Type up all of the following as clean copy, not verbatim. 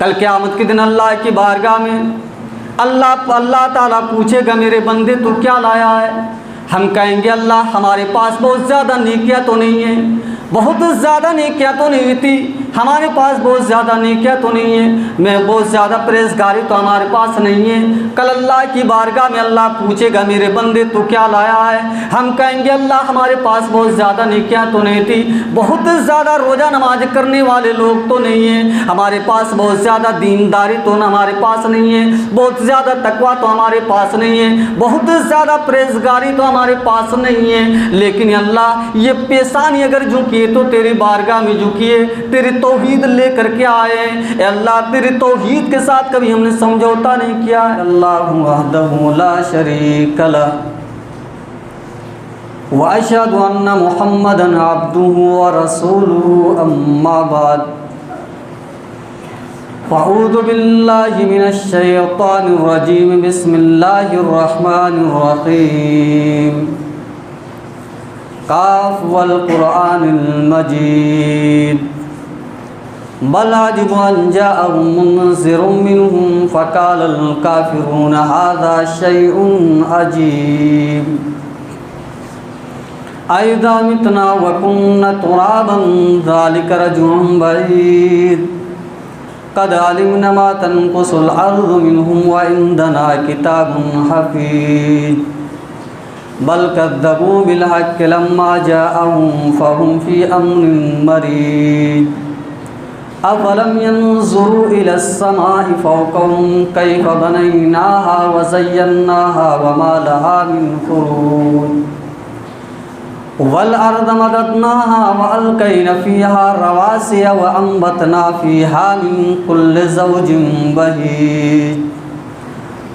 कल क़यामत के दिन अल्लाह की बारगाह में अल्लाह ताला पूछेगा मेरे बंदे तू क्या लाया है। हम कहेंगे अल्लाह हमारे पास बहुत ज़्यादा नेकियां तो नहीं है, बहुत ज़्यादा नेकियां तो नहीं थी, हमारे पास बहुत ज़्यादा नेकियां तो नहीं है, मैं बहुत ज़्यादा परहेज़गारी तो हमारे पास नहीं है। कल अल्लाह की बारगाह में अल्लाह पूछेगा मेरे बंदे तू क्या लाया है। हम कहेंगे अल्लाह हमारे पास बहुत ज़्यादा नेकियां तो नहीं थी, बहुत ज़्यादा रोज़ा नमाज करने वाले लोग तो नहीं हैं, हमारे पास बहुत ज़्यादा दीनदारी तो हमारे पास नहीं है, बहुत ज़्यादा तकवा तो हमारे पास नहीं है, बहुत ज़्यादा परहेज़गारी तो हमारे पास नहीं है। लेकिन अल्लाह ये पेशानी अगर झुकी तो तेरी बारगाह में झुकिए, तेरी तौहीद लेकर के आए। अल्लाह तेरी तौहीद के साथ कभी हमने समझौता नहीं किया। अल्लाहु वहदहु ला शरीका लह व अशहदु अन्ना मुहम्मदन अब्दुहु व रसूलुहु अम्मा बाद फ़अऊज़ु बिल्लाहि मिनश शैतानिर रजीम बिस्मिल्लाहिर रहमानिर रहीम काफ वल क़ुरआनिल मजीद बल अजिबु अन जाअहुम मुनज़िरुम मिनहुम फ़क़ालल काफ़िरून हाज़ा शैउन अजीब अइज़ा मितना व कुन्ना तुराबन ज़ालिका रज्उन बईद क़द अलिमना मा तनक़ुसुल अर्ज़ु मिनहुम व इंदना किताबुन हफ़ीज़ बल कज़्ज़बू बिल हक़्क़ि लम्मा जाअहुम फ़हुम फ़ी अम्रिन मरीज अफ़लम यंज़ुरू इलस समाइ फ़ौक़हुम कैफ़ बनैनाहा व ज़य्यन्नाहा व मा लहा मिन फ़ुरूज वल अर्ज़ मददनाहा व अलक़ैना फ़ीहा रवासिय व अंबतना फ़ीहा मिन कुल्लि ज़ौजिन बहीज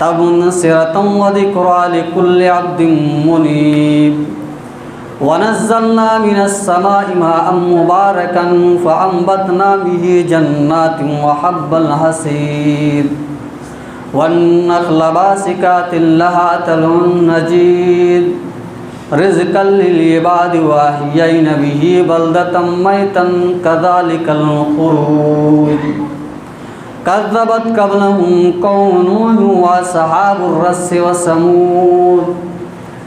तबस्सिरतन व ज़िक्रा लिकुल्लि अब्दिन मुनीब व नज़्ज़लना मिनस समाइ माअन मुबारकन फ़अंबतना बिही जन्नातिन व हब्बल हसीद वन्नख़्ल बासिकातिन लहा तलउन नजीद रिज़्क़न लिल इबादि व अह्यैना बिही बलदतन मैतन कज़ालिकल ख़ुरूज कज़्ज़बत क़ब्लहुम क़ौमु नूह व अस्हाबुर रस्स व समूद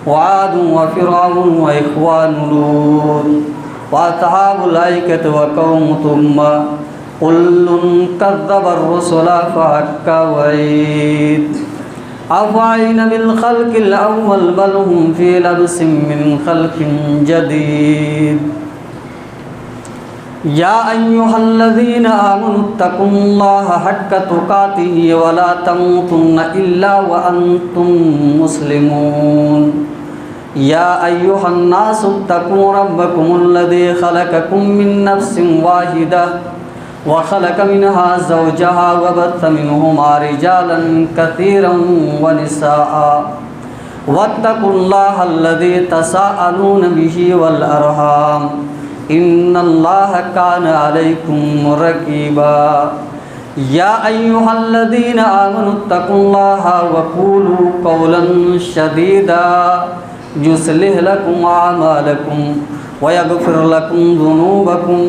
व आद व फ़िरऔन व इख़्वानु लूत व अस्हाबुल ऐकति व क़ौमु तुम्मा कुल्लुन कज़्ज़बर रुसुला फ़हक्का वईद अफ़अयिना बिल ख़ल्क़िल अव्वल बल हुम फ़ी लब्सिन मिन ख़ल्क़िन जदीद या अय्युहल्लज़ीना आमनुत्तक़ुल्लाहा हक़्क़ तुक़ातिही व ला तमूतुन्ना इल्ला व अंतुम मुस्लिमून या अय्युहन्नासुत्तक़ू रब्बकुमुल्लज़ी ख़लक़कुम मिन नफ़्सिन वाहिदह व ख़लक़ मिनहा ज़ौजहा व बस्स मिनहुमा रिजालन कसीरन व निसाअ वत्तक़ुल्लाहल्लज़ी तसाअलून बिही वल अरहाम इन्नल्लाह काना अलैकुम रक़ीबा या अय्युहल्लज़ीना आमनुत्तक़ुल्लाहा व क़ूलू क़ौलन सदीदा युस्लिह लकुम अअमालकुम व यग़फ़िर लकुम ज़ुनूबकुम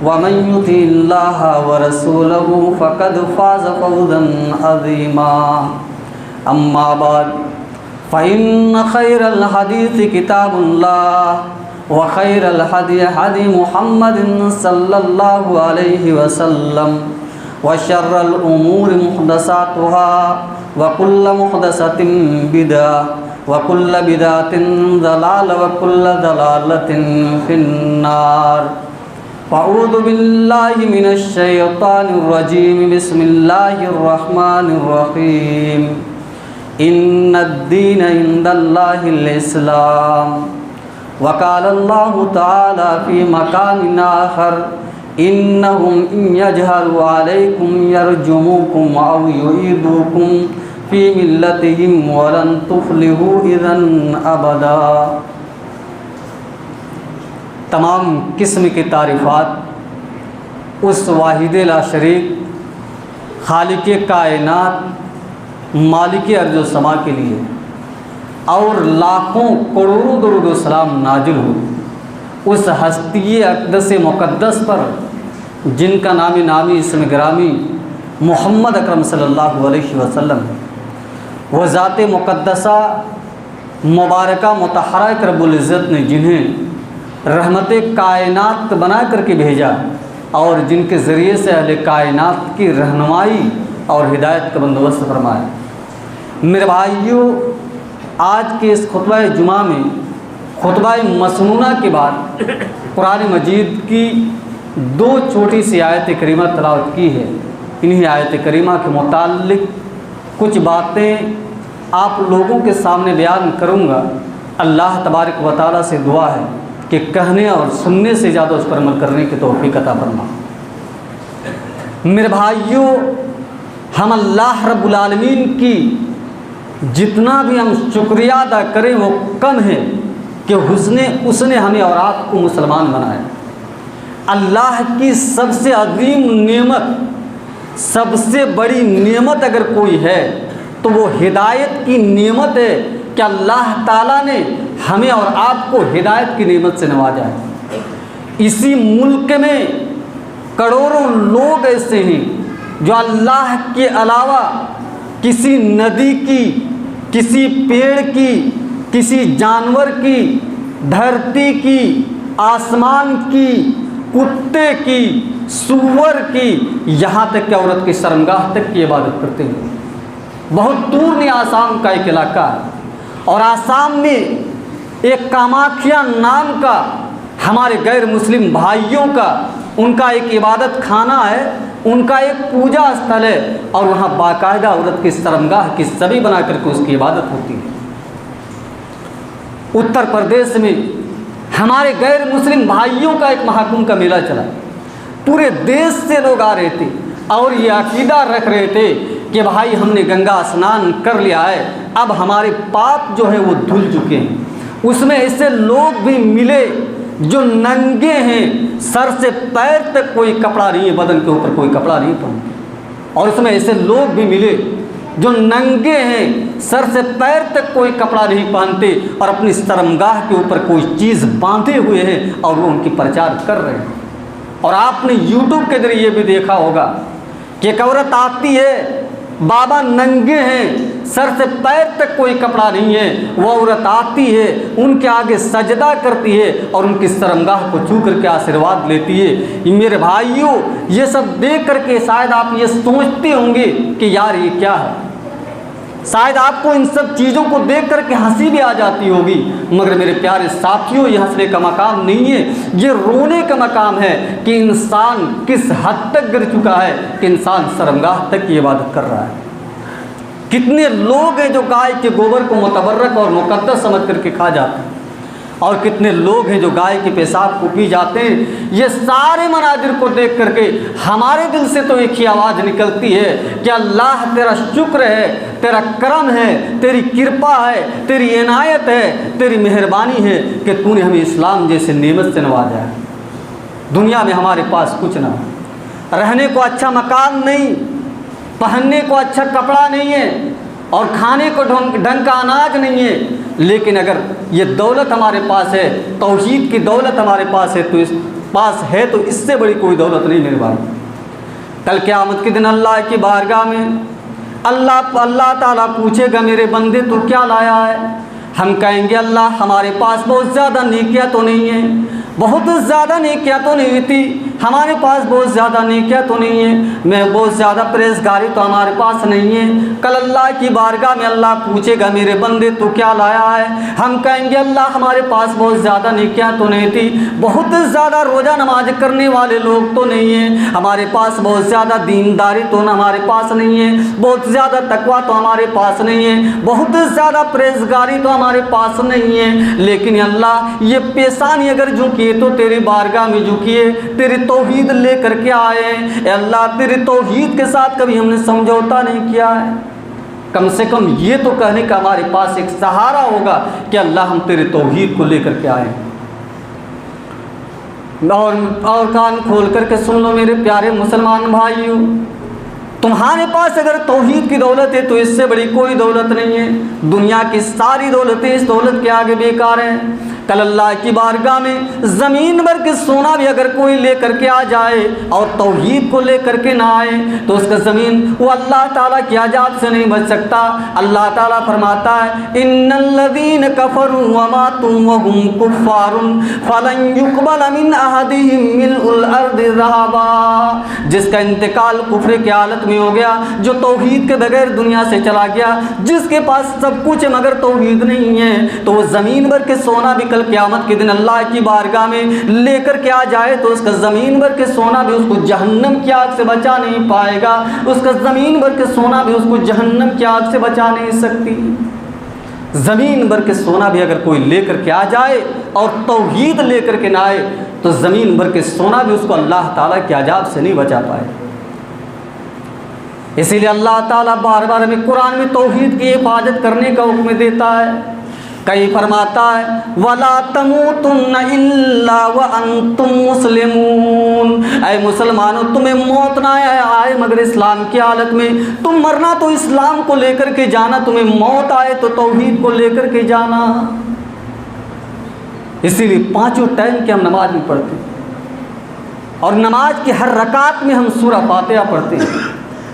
व मन युतिइल्लाह व रसूलहु फ़क़द फ़ाज़ फ़ौज़न अज़ीमा अम्मा बाद फ़इन्न खैरल हदीस किताबुल्लाह व खैरल हदी हदी मुहम्मदिन सल्लल्लाहु अलैहि वसल्लम व शर्रल उमूरि मुहदसातुहा व कुल्ल मुहदसतिन बिदअह व कुल्ल बिदअतिन ज़लाल व कुल्ल ज़लालतिन फिन्नार फ़अऊज़ु बिल्लाहि मिनश शैतानिर रजीम बिस्मिल्लाहिर रहमानिर रहीम इन्नद्दीन इंदल्लाहिल इस्लाम वक़ालल्लाहु तआला फ़ी मक़ामिन आख़र इन्नहुम इन यज़हरु अलैकुम यरजुमुकुम औ युईदुकुम फ़ी मिल्लतिहिम वलन तुफ़्लिहू इज़न अबदा। तमाम किस्म की तारीफ़ात उस वाहिद ला शरीक खालिक़ कायनात मालिक अर्ज़ व समा के लिए और लाखों करोड़ों दरूद व सलाम नाजिल हो उस हस्ती अक़दस मुक़द्दस पर जिनका नामी नामी इसम गिरामी मोहम्मद अकरम सल्लल्लाहु अलैहि वसल्लम वह ज़ात मुक़द्दसा मुबारका मुतहरा रब्बुल इज़्ज़त ने जिन्हें रहमत कायनात बना करके भेजा और जिनके ज़रिए से अहले कायनात की रहनुमाई और हिदायत का बंदोबस्त फरमाया। मेरे भाइयों, आज के इस खुतबा जुमा में खुतबा मसनूना के बाद कुरान मजीद की 2 छोटी सी आयत करीमा तलावत की है। इन्हीं आयत करीमा के मुताल्लिक कुछ बातें आप लोगों के सामने बयान करूँगा। अल्लाह तबारक व तआला से दुआ है कि कहने और सुनने से ज़्यादा उस पर अमल करने की तौफीक अता फरमा। मेरे भाइयों, हम अल्लाह रब्बुल आलमीन की जितना भी हम शुक्रिया अदा करें वो कम है कि उसने हमें और आपको मुसलमान बनाया। अल्लाह की सबसे अजीम नेमत, सबसे बड़ी नेमत अगर कोई है तो वो हिदायत की नेमत है कि अल्लाह ताला ने हमें और आपको हिदायत की नेमत से नवाजा है। इसी मुल्क में करोड़ों लोग ऐसे हैं जो अल्लाह के अलावा किसी नदी की, किसी पेड़ की, किसी जानवर की, धरती की, आसमान की, कुत्ते की, सूअर की, यहाँ तक कि औरत की शर्मगाह तक की इबादत करते हैं। बहुत दूर में आसाम का एक इलाका है और आसाम में एक कामाख्या नाम का हमारे गैर मुस्लिम भाइयों का उनका एक इबादत खाना है, उनका एक पूजा स्थल है और वहाँ बाकायदा औरत की शर्मगाह की छवि बना करके उसकी इबादत होती है। उत्तर प्रदेश में हमारे गैर मुस्लिम भाइयों का एक महाकुंभ का मेला चला। पूरे देश से लोग आ रहे थे और ये अकीदा रख रहे थे कि भाई हमने गंगा स्नान कर लिया है, अब हमारे पाप जो है वो धुल चुके हैं। उसमें ऐसे लोग भी मिले जो नंगे हैं, सर से पैर तक कोई कपड़ा नहीं है, बदन के ऊपर कोई कपड़ा नहीं पहनते। और उसमें ऐसे लोग भी मिले जो नंगे हैं, सर से पैर तक कोई कपड़ा नहीं पहनते और अपनी शर्मगाह के ऊपर कोई चीज़ बांधे हुए हैं और वो उनकी प्रचार कर रहे हैं। और आपने YouTube के जरिए भी देखा होगा कि एक औरत आती है, बाबा नंगे हैं, सर से पैर तक कोई कपड़ा नहीं है, वो औरत आती है, उनके आगे सजदा करती है और उनकी शर्मगाह को छू करके आशीर्वाद लेती है। मेरे भाइयों, ये सब देख करके शायद आप ये सोचते होंगे कि यार ये क्या है। शायद आपको इन सब चीज़ों को देख करके हंसी भी आ जाती होगी, मगर मेरे प्यारे साथियों, ये हंसने का मकाम नहीं है, ये रोने का मकाम है कि इंसान किस हद तक गिर चुका है कि इंसान शर्मगाह तक की इबादत कर रहा है। कितने लोग हैं जो गाय के गोबर को मुतबर्रक और मुक़द्दस समझ करके खा जाते हैं और कितने लोग हैं जो गाय के पेशाब को पी जाते हैं। ये सारे मनाजिर को देख करके हमारे दिल से तो एक ही आवाज़ निकलती है कि अल्लाह तेरा शुक्र है, तेरा करम है, तेरी कृपा है, तेरी इनायत है, तेरी मेहरबानी है कि तूने हमें इस्लाम जैसे नेमत से नवाजा है। दुनिया में हमारे पास कुछ ना, रहने को अच्छा मकान नहीं, पहनने को अच्छा कपड़ा नहीं है और खाने को ढंग का अनाज नहीं है, लेकिन अगर ये दौलत हमारे पास है, तौहीद की दौलत हमारे पास है तो इससे बड़ी कोई दौलत नहीं मेरे भाई। कल क़यामत के दिन अल्लाह की बारगाह में अल्लाह ताला पूछेगा, मेरे बंदे तू क्या लाया है? हम कहेंगे अल्लाह हमारे पास बहुत ज़्यादा नेकियां तो नहीं है, बहुत ज़्यादा नेकियां तो नहीं थी, हमारे पास बहुत ज़्यादा नेकियां तो नहीं है, मैं बहुत ज़्यादा परहेज़गारी तो हमारे पास नहीं है। कल अल्लाह की बारगाह में अल्लाह पूछेगा, मेरे बंदे तू क्या लाया है? हम कहेंगे अल्लाह हमारे पास बहुत ज़्यादा नेकियां तो नहीं थी, बहुत ज़्यादा रोज़ा नमाज करने वाले लोग तो नहीं हैं, हमारे पास बहुत ज़्यादा दीनदारी तो हमारे पास नहीं है, बहुत ज़्यादा तकवा तो हमारे पास नहीं है, बहुत ज़्यादा परहेज़गारी तो हमारे पास नहीं है। लेकिन अल्लाह ये पेशानी अगर झुकी तो तेरी बारगाह में झुकिए, तेरी तौहीद ले करके आए। अल्लाह तेरी तौहीद के साथ कभी हमने समझौता नहीं किया है। कम से कम ये तो कहने का हमारे पास एक सहारा होगा कि अल्लाह हम तेरी तौहीद को लेकर के आए। और कान खोल करके सुन लो मेरे प्यारे मुसलमान भाइयों, तुम्हारे पास अगर तौहीद की दौलत है तो इससे बड़ी कोई दौलत नहीं है। दुनिया की सारी दौलतें इस दौलत के आगे बेकार हैं। कल अल्लाह की बारगाह में ज़मीन भर के सोना भी अगर कोई लेकर के आ जाए और तौहीद को लेकर के ना आए तो उसका ज़मीन वो अल्लाह ताला के अज़ाब से नहीं बच सकता। अल्लाह ताला फरमाता है इन्नल्लज़ीन कफ़रू व मातू व हुम कुफ़्फ़ारुन फ़लन युक़बल मिन अहदिहिम मिल्उल अर्दि ज़हबा। जिसका इंतकाल कुफ्र की हालत में हो गया, जो तौहीद के बगैर दुनिया से चला गया, जिसके पास सब कुछ है मगर तौहीद नहीं है, तो वो ज़मीन भर के सोना भी कल क़यामत के दिन अल्लाह की बारगाह में लेकर के आ जाए तो उसका ज़मीन भर के सोना भी उसको जहन्नम की आग से बचा नहीं पाएगा। उसका ज़मीन भर के सोना भी उसको जहन्नम की आग से बचा नहीं सकती। ज़मीन भर के सोना भी अगर कोई लेकर के आ जाए और तौहीद लेकर के ना आए तो ज़मीन भर के सोना भी उसको अल्लाह ताला के अज़ाब से नहीं बचा पाए। इसीलिए अल्लाह ताला बार बार हमें कुरान में तौहीद की हिफाजत करने का हुक्म देता है। कहीं फरमाता है वला तमूतुन्ना इल्ला व अंतुम मुस्लिमून, ऐ मुसलमानों तुम्हें मौत ना आए मगर इस्लाम की हालत में। तुम मरना तो इस्लाम को लेकर के जाना, तुम्हें मौत आए तो तौहीद को लेकर के जाना। इसीलिए पांचों टाइम की हम नमाज भी पढ़ते हैं और नमाज की हर रकात में हम सूरह फातिहा पढ़ते हैं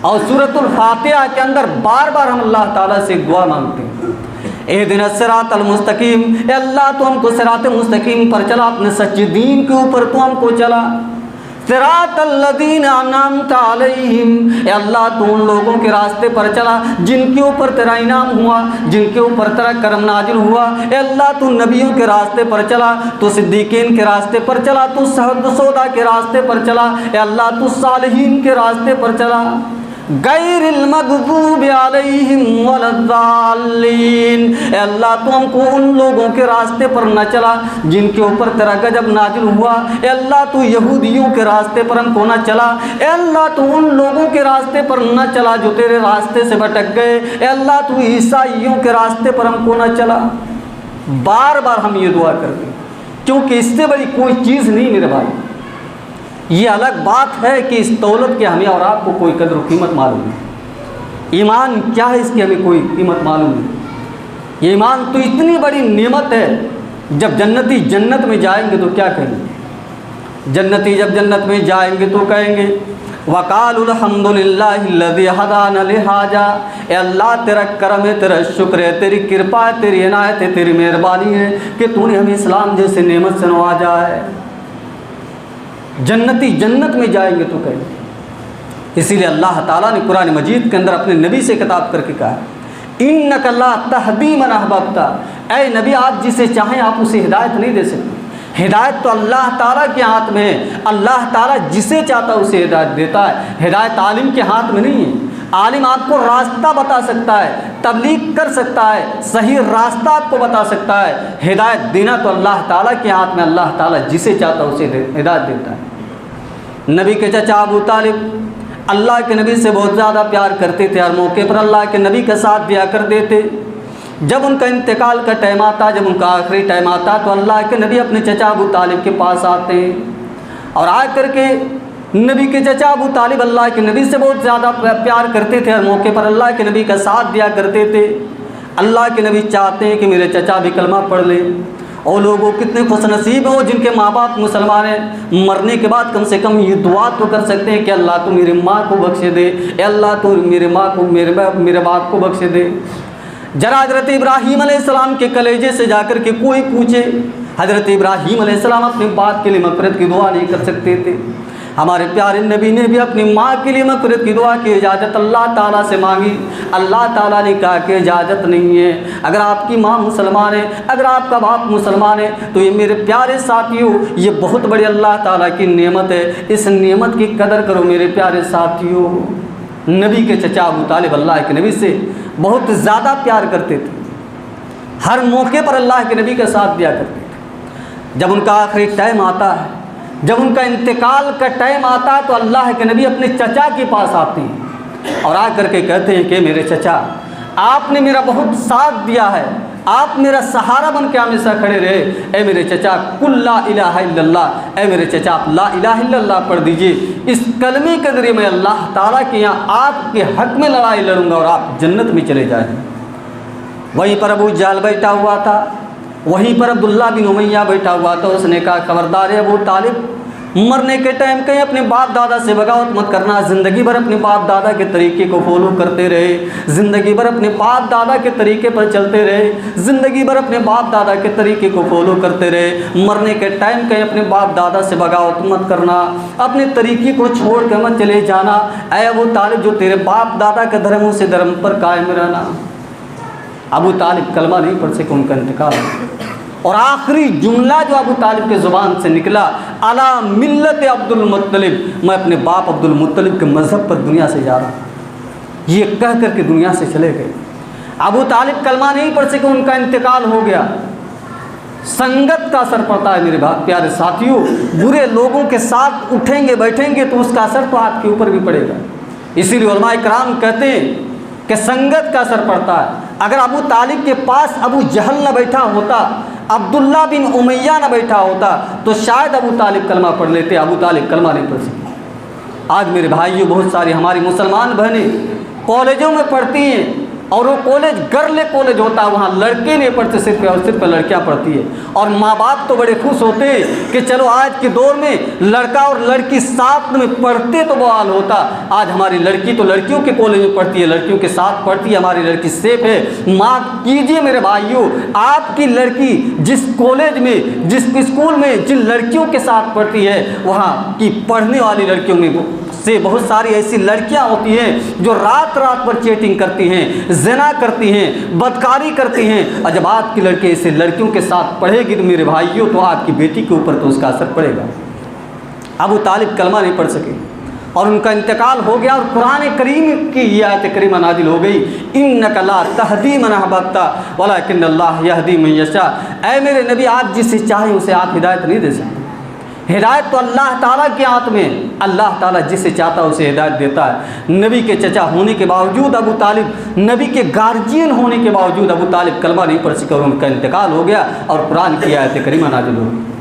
और सूरतुल फातिहा के अंदर बार बार हम अल्लाह ताला से दुआ मांगते हैं एहदिना सिरातल मुस्तकीम, अल्लाह तो हमको सिरात मुस्तकीम पर चला, अपने सच्चे दीन के ऊपर तो हमको चला। सिरातल लज़ीना अनअमता अलैहिम, अल्लाह तो उन लोगों के रास्ते पर चला जिनके ऊपर तेरा इनाम हुआ, जिनके ऊपर तेरा करम नाजिल हुआ। अल्लाह तू नबियों के रास्ते पर चला, तो सिद्दीकीन के रास्ते पर चला, तो शहदा के रास्ते पर चला, अल्लाह तू सालिहीन के रास्ते पर चला। गैरिल मग़ज़ूबि अलैहिम वलद्दाल्लीन, अल्लाह तो हमको उन लोगों के रास्ते पर न चला जिनके ऊपर तेरा गजब नाजिल हुआ। अल्लाह तो यहूदियों के रास्ते पर हमको न चला, अल्लाह तो उन लोगों के रास्ते पर न चला जो तेरे रास्ते से भटक गए। अल्लाह तो ईसाइयों के रास्ते पर हमको न चला। बार बार हम ये दुआ करते क्योंकि इससे बड़ी कोई चीज़ नहीं मेरे भाई। ये अलग बात है कि इस दौलत के हमें और आपको कोई कदर कीमत मालूम नहीं, ईमान क्या है इसकी हमें कोई कीमत मालूम नहीं। ये ईमान तो इतनी बड़ी नेमत है। जब जन्नती जन्नत में जाएंगे तो क्या कहेंगे? जन्नती जब जन्नत में जाएंगे तो कहेंगे वक़ालुल हम्दुलिल्लाहिल्लज़ी हदाना लिहाजा, अल्लाह तेरा करम है, तेरा शुक्र है, तेरी कृपा है, तेरी इनायत है, तेरी मेहरबानी है कि तूने हमें इस्लाम जैसे नेमत से नवाजा है। जन्नती जन्नत में जाएंगे तो कहेंगे। इसीलिए अल्लाह ताला ने कुरान मजीद के अंदर अपने नबी से खिताब करके कहा इन्नका ला तहदी मन अहबब्ता, ऐ नबी आप जिसे चाहें आप उसे हिदायत नहीं दे सकते। हिदायत तो अल्लाह ताला के हाथ में है। अल्लाह ताला जिसे चाहता उसे हिदायत देता है। हिदायत आलिम के हाथ में नहीं है। आलिम आपको रास्ता बता सकता है, तबलीग कर सकता है, सही रास्ता आपको बता सकता है। हिदायत देना तो अल्लाह ताला के हाथ में। अल्लाह ताला जिसे चाहता उसे हिदायत देता है। नबी के चचा अबू तालिब अल्लाह के नबी से बहुत ज़्यादा प्यार करते थे। हर मौके पर अल्लाह के नबी का साथ दिया करते थे। जब उनका इंतकाल का टाइम आता, जब उनका आखिरी टाइम आता तो अल्लाह के नबी अपने चचा अबू तालिब के पास आते हैं और आ कर के नबी के चचा अबू तालिब अल्लाह के नबी से बहुत ज़्यादा प्यार करते थे। हर मौके पर अल्लाह के नबी का साथ दिया करते थे। अल्लाह के नबी चाहते हैं कि मेरे चचा भी कलमा पढ़ ले। और लोगों कितने खुशनसीब हो जिनके माँ बाप मुसलमान हैं, मरने के बाद कम से कम ये दुआ तो कर सकते हैं कि अल्लाह तो मेरी माँ को बख्शे दे, अल्लाह तो मेरे माँ को मेरे बाप को बख्शे दे। जरा हज़रत इब्राहीम अलैहिस्सलाम के कलेजे से जाकर के कोई पूछे, हज़रत इब्राहीम अलैहिस्सलाम अपनी बात के लिए मग़फ़िरत की दुआ नहीं कर सकते थे। हमारे प्यारे नबी ने भी अपनी माँ के लिए मग़फ़िरत की दुआ की इजाज़त अल्लाह ताला से मांगी। अल्लाह ताला ने कहा कि इजाज़त नहीं है। अगर आपकी माँ मुसलमान है, अगर आपका बाप मुसलमान है तो ये मेरे प्यारे साथियों, ये बहुत बड़ी अल्लाह ताला की नेमत है। इस नेमत की कदर करो मेरे प्यारे साथियों। नबी के चचा अबू तालिब अल्लाह के नबी से बहुत ज़्यादा प्यार करते थे। हर मौके पर अल्लाह के नबी का साथ दिया करते थे। जब उनका आखिरी टाइम आता है, जब उनका इंतकाल का टाइम आता है तो अल्लाह के नबी अपने चचा के पास आते हैं और आकर के कहते हैं कि मेरे चचा, आपने मेरा बहुत साथ दिया है, आप मेरा सहारा बन के हमेशा खड़े रहे। ए मेरे चचा कुल ला इलाहा इल्लल्लाह, ए मेरे चचा आप ला इलाहा इल्लल्लाह पढ़ दीजिए। इस कलमे के ज़रिए मैं अल्लाह ताला के यहाँ आपके हक़ में लड़ाई लड़ूंगा और आप जन्नत में चले जाएँ। वहीं पर अबू जहल बैठा हुआ था। वहीं पर अब्दुल्ला बिन उमैया बैठा हुआ था। उसने कहा खबरदार है अबू तालिब, मरने के टाइम कहीं अपने बाप दादा से बगावत मत करना। ज़िंदगी भर अपने बाप दादा के तरीके को फॉलो करते रहे, ज़िंदगी भर अपने बाप दादा के तरीके पर चलते रहे, ज़िंदगी भर अपने बाप दादा के तरीके को फॉलो करते रहे। मरने के टाइम कहीं अपने बाप दादा से बगावत मत करना, अपने तरीके को छोड़ कर मत चले जाना। ऐ अबू तालिब, जो तेरे बाप दादा के धर्मों से धर्म पर कायम रहना। अबू तालिब कलमा नहीं पढ़ सके, उनका इंतकाल। और आखिरी जुमला जो अबू तालिब के ज़ुबान से निकला, अला मिल्लत अब्दुल मुत्तलिब, मैं अपने बाप अब्दुल मुत्तलिब के मज़हब पर दुनिया से जा रहा हूँ। ये कह कर के दुनिया से चले गए। अबू तालिब कलमा नहीं पढ़ सके, उनका इंतकाल हो गया। संगत का असर पड़ता है मेरे प्यारे साथियों। बुरे लोगों के साथ उठेंगे बैठेंगे तो उसका असर तो आपके ऊपर भी पड़ेगा। इसीलिए उलमाए किराम कहते हैं कि संगत का असर पड़ता है। अगर अबू तालिब के पास अबू जहल न बैठा होता, अब्दुल्ला बिन उमैया न बैठा होता, तो शायद अबू तालिब कलमा पढ़ लेते। अबू तालिब कलमा नहीं पढ़ सके। आज मेरे भाइयों, बहुत सारी हमारी मुसलमान बहनें कॉलेजों में पढ़ती हैं, और वो कॉलेज गर्ल कॉलेज होता है, वहाँ लड़के नहीं पढ़ते, सिर्फ और सिर्फ लड़कियाँ पढ़ती है। और माँ बाप तो बड़े खुश होते हैं कि चलो आज के दौर में लड़का और लड़की साथ में पढ़ते तो बवाल होता। आज हमारी लड़की तो लड़कियों के कॉलेज में पढ़ती है, लड़कियों के साथ पढ़ती है, हमारी लड़की सेफ है। माफ़ कीजिए मेरे भाइयों, आपकी लड़की जिस कॉलेज में, जिस स्कूल में जिन लड़कियों के साथ पढ़ती है, वहाँ की पढ़ने वाली लड़कियों में से बहुत सारी ऐसी लड़कियां होती हैं जो रात रात पर चैटिंग करती हैं, ज़िना करती हैं, बदकारी करती हैं। और जब आपकी लड़की ऐसे लड़कियों के साथ पढ़ेगी तो मेरे भाइयों, तो आपकी बेटी के ऊपर तो उसका असर पड़ेगा। अबू तालिब कलमा नहीं पढ़ सके और उनका इंतकाल हो गया। और कुरान करीम की ये आयत करीमा नाजिल हो गई, इन्नका ला तहदी मन अहबब्ता वलाकिन्नल्लाह यहदी मन यशा। ऐ मेरे नबी, आप जिसे चाहें उसे आप हिदायत नहीं दे सकते। हिदायत तो अल्लाह ताला के हाथ में, अल्लाह ताला जिसे चाहता है उसे हिदायत देता है। नबी के चचा होने के बावजूद अबू तालिब, नबी के गार्जियन होने के बावजूद अबू तालिब कलमा नहीं पढ़ सके और उनका इंतकाल हो गया और कुरान की आयत करीमा नाजिल हो गई।